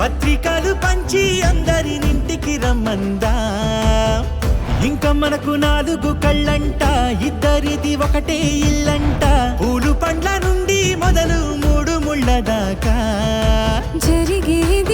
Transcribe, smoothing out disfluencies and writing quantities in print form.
పత్రికలు పంచి అందరినింటికి రమ్మందా ఇంకా మనకు 4 కళ్ళంట ఇద్దరిది ఒకటే ఇల్లంట పూలు పండ్ల నుండి మొదలు 3 ముళ్ళ దాకా జరిగేది